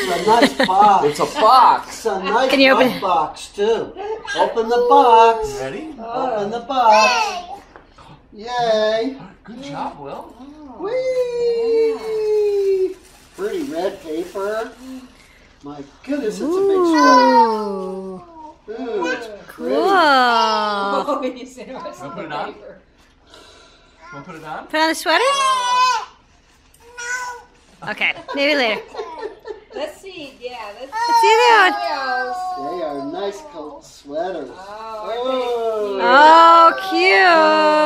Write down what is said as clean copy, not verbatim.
a nice box. It's a box. It's a nice Can you open it? box too. Open the box. Ready? Open the box. Yay. Good job, Will. Whee! Pretty red paper. My goodness, it's a big sweater. Ooh. Ooh, it's pretty. Cool. Oh, you said it was Wanna put it on? Want to put it on? Put on the sweater? Okay, maybe later. Let's see. Yeah, let's See you there. They are nice coat sweaters. Oh, Oh. Oh, cute.